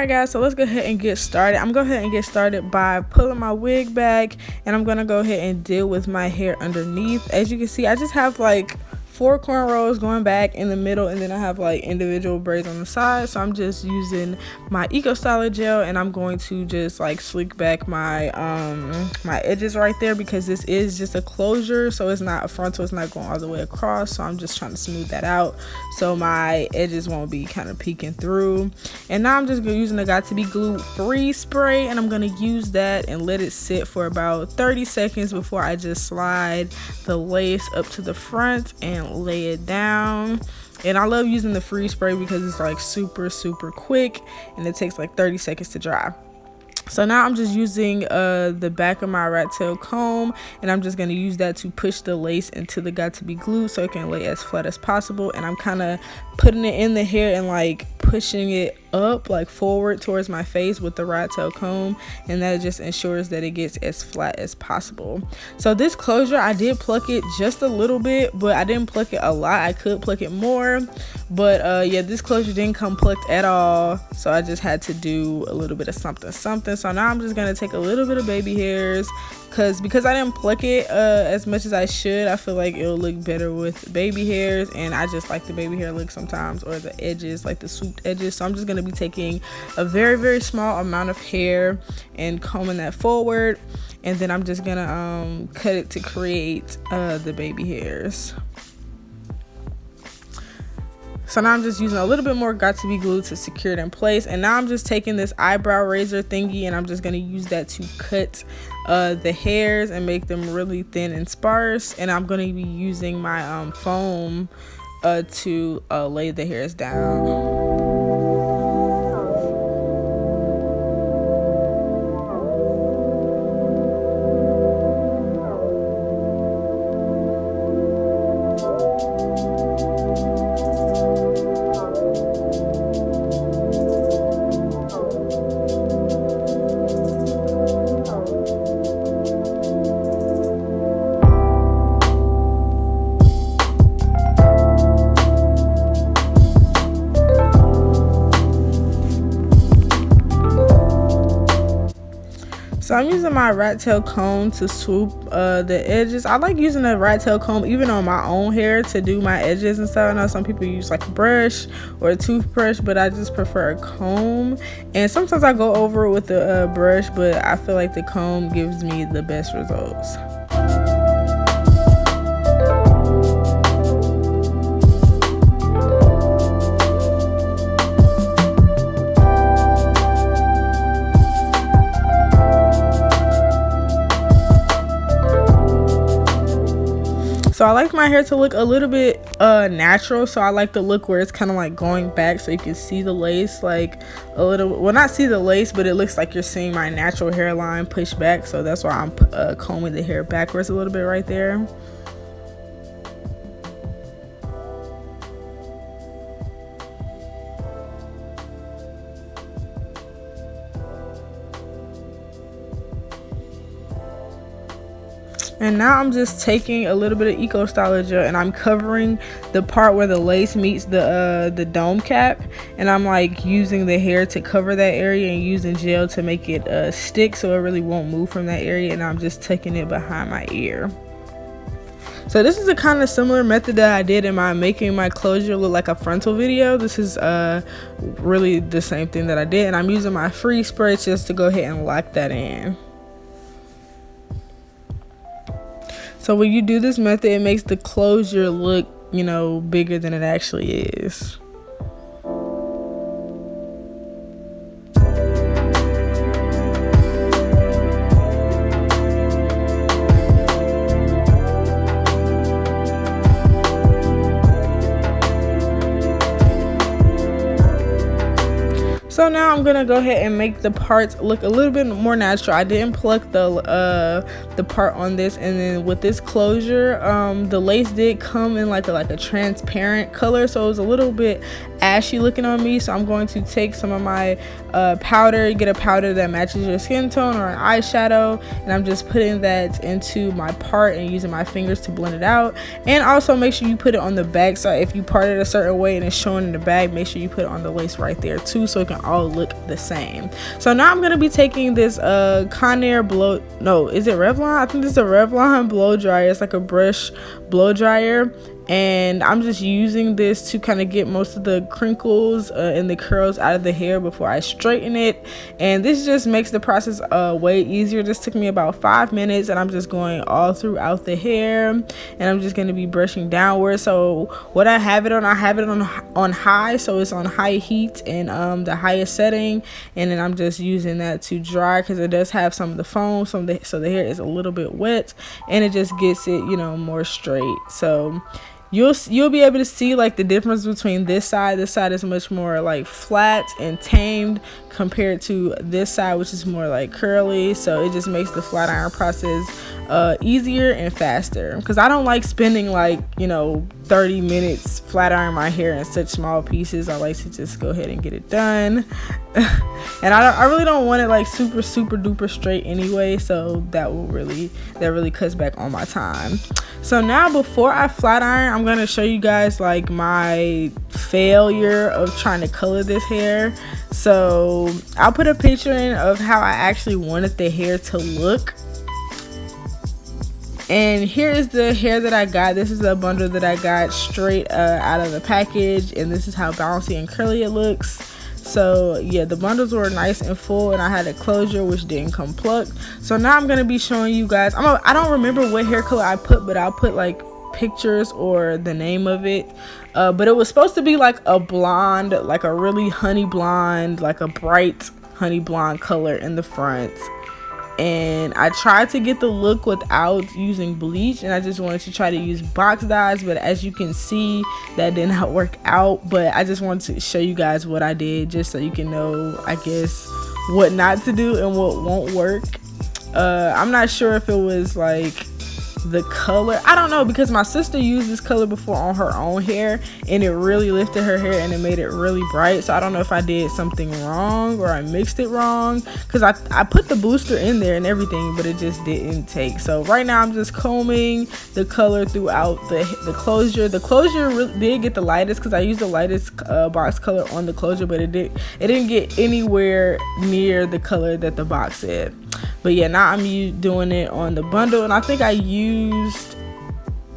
Alright guys, so let's go ahead and get started. I'm going to go ahead and get started by pulling my wig back, and I'm going to go ahead and deal with my hair underneath. As you can see, I just have like 4 cornrows going back in the middle, and then I have like individual braids on the side. So I'm just using my Eco Styler gel, and I'm going to just like sleek back my my edges right there, because this is just a closure, so it's not a frontal, it's not going all the way across. So I'm just trying to smooth that out so my edges won't be kind of peeking through. And now I'm just using the Got to Be Glue Free spray, and I'm going to use that and let it sit for about 30 seconds before I just slide the lace up to the front and lay it down. And I love using the free spray because it's like super quick, and it takes like 30 seconds to dry. So now I'm just using the back of my rat tail comb, and I'm just going to use that to push the lace into the Got to Be Glue so it can lay as flat as possible. And I'm kind of putting it in the hair and like pushing it up like forward towards my face with the rat tail comb, and that just ensures that it gets as flat as possible. So this closure, I did pluck it just a little bit, but I didn't pluck it a lot. I could pluck it more, but yeah, this closure didn't come plucked at all, so I just had to do a little bit of something. So now I'm just gonna take a little bit of baby hairs, because I didn't pluck it as much as I should. I feel like it'll look better with baby hairs, and I just like the baby hair look sometimes, or the edges, like the swooped edges. So I'm just gonna be taking a very small amount of hair and combing that forward, and then I'm just gonna cut it to create the baby hairs. So now I'm just using a little bit more Got to Be Glue to secure it in place. And now I'm just taking this eyebrow razor thingy, and I'm just going to use that to cut the hairs and make them really thin and sparse. And I'm going to be using my foam to lay the hairs down. So I'm using my rat tail comb to swoop the edges. I like using a rat tail comb even on my own hair to do my edges and stuff. I know some people use like a brush or a toothbrush, but I just prefer a comb. And sometimes I go over it with the brush, but I feel like the comb gives me the best results. So I like my hair to look a little bit natural, so I like the look where it's kind of like going back so you can see the lace like a little, well, not see the lace, but it looks like you're seeing my natural hairline push back. So that's why I'm combing the hair backwards a little bit right there. And now I'm just taking a little bit of Eco Styler gel, and I'm covering the part where the lace meets the dome cap, and I'm like using the hair to cover that area and using gel to make it stick so it really won't move from that area. And I'm just tucking it behind my ear. So this is a kind of similar method that I did in my making my closure look like a frontal video. This is really the same thing that I did, and I'm using my free spray just to go ahead and lock that in. So when you do this method, it makes the closure look, you know, bigger than it actually is. So now I'm gonna go ahead and make the parts look a little bit more natural. I didn't pluck the part on this, and then with this closure, the lace did come in like a transparent color, so it was a little bit ashy looking on me. So I'm going to take some of my powder, get a powder that matches your skin tone, or an eyeshadow, and I'm just putting that into my part and using my fingers to blend it out. And also make sure you put it on the back, so if you part it a certain way and it's showing in the bag, make sure you put it on the lace right there too, so it can all look the same. So now I'm gonna be taking this Conair blow, no, is it Revlon? I think this is a Revlon blow dryer. It's like a brush blow dryer, and I'm just using this to kind of get most of the crinkles and the curls out of the hair before I straighten it. And this just makes the process way easier. This took me about 5 minutes, and I'm just going all throughout the hair, and I'm just going to be brushing downward. So what I have it on high, so it's on high heat and the highest setting, and then I'm just using that to dry because it does have some of the foam, so the hair is a little bit wet, and it just gets it, you know, more straight. So you'll be able to see like the difference between this side is much more like flat and tamed compared to this side, which is more like curly. So it just makes the flat iron process easier and faster, because I don't like spending like, you know, 30 minutes flat iron my hair in such small pieces. I like to just go ahead and get it done. And I really don't want it like super duper straight anyway, so that really cuts back on my time. So now before I flat iron, I'm going to show you guys like my failure of trying to color this hair. So I'll put a picture in of how I actually wanted the hair to look. And here is the hair that I got. This is a bundle that I got straight out of the package, and this is how bouncy and curly it looks. So yeah, the bundles were nice and full, and I had a closure which didn't come plucked. So now I'm gonna be showing you guys. I don't remember what hair color I put, but I'll put like pictures or the name of it. But it was supposed to be like a blonde, like a really honey blonde, like a bright honey blonde color in the front. And I tried to get the look without using bleach, and I just wanted to try to use box dyes, but as you can see, that did not work out. But I just wanted to show you guys what I did, just so you can know, I guess, what not to do and what won't work. I'm not sure if it was like the color, I don't know, because my sister used this color before on her own hair, and it really lifted her hair and it made it really bright. So I don't know if I did something wrong or I mixed it wrong, because I put the booster in there and everything, but it just didn't take. So right now I'm just combing the color throughout the closure. The closure really did get the lightest, because I used the lightest box color on the closure, but it didn't get anywhere near the color that the box said. But yeah, now I'm doing it on the bundle, and I think I used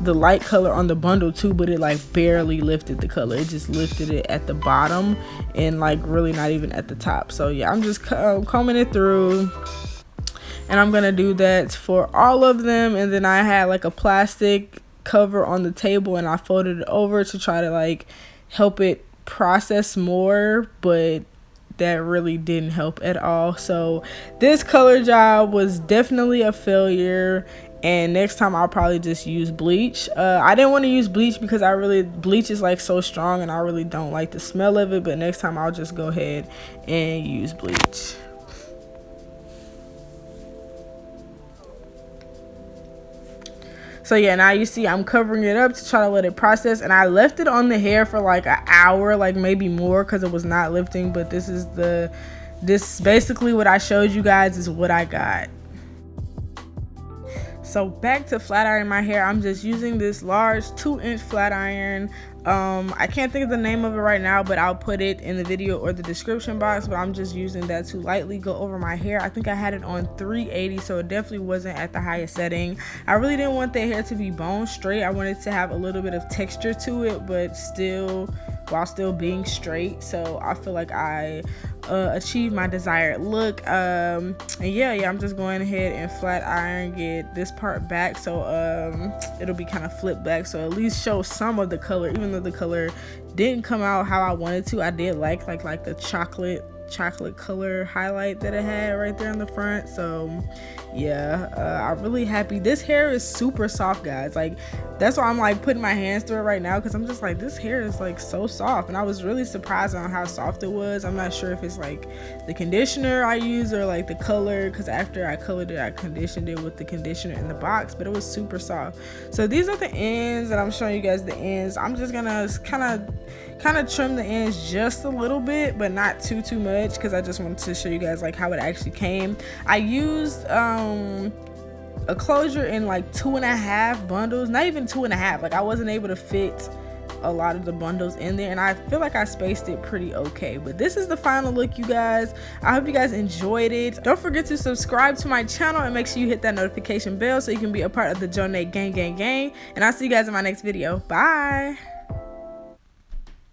the light color on the bundle too, but it like barely lifted the color. It just lifted it at the bottom and like really not even at the top. So yeah, I'm just combing it through, and I'm gonna do that for all of them. And then I had like a plastic cover on the table, and I folded it over to try to like help it process more, but that really didn't help at all. So this color job was definitely a failure, and next time I'll probably just use bleach. I didn't want to use bleach because bleach is like so strong, and I really don't like the smell of it, but next time I'll just go ahead and use bleach. So yeah, now you see I'm covering it up to try to let it process, and I left it on the hair for like an hour, like maybe more, because it was not lifting. But this basically what I showed you guys is what I got. So back to flat ironing my hair, I'm just using this large 2-inch flat iron. I can't think of the name of it right now, but I'll put it in the video or the description box. But I'm just using that to lightly go over my hair. I think I had it on 380, so it definitely wasn't at the highest setting. I really didn't want the hair to be bone straight. I wanted to have a little bit of texture to it, but while still being straight. So I feel like I achieved my desired look. And yeah, I'm just going ahead and flat iron, get this part back, so it'll be kind of flipped back, so at least show some of the color. Even though the color didn't come out how I wanted to, I did like the chocolate color highlight that it had right there in the front. So yeah, I'm really happy. This hair is super soft, guys. Like, that's why I'm like putting my hands through it right now, because I'm just like, this hair is like so soft, and I was really surprised on how soft it was. I'm not sure if it's like the conditioner I use or like the color, because after I colored it, I conditioned it with the conditioner in the box, but it was super soft. So these are the ends, and I'm showing you guys the ends. I'm just gonna kind of trim the ends just a little bit, but not too much, because I just wanted to show you guys like how it actually came. I used a closure in like 2.5 bundles, not even 2.5. Like, I wasn't able to fit a lot of the bundles in there, and I feel like I spaced it pretty okay. But this is the final look, you guys. I hope you guys enjoyed it. Don't forget to subscribe to my channel and make sure you hit that notification bell so you can be a part of the Jonay gang. And I'll see you guys in my next video. Bye.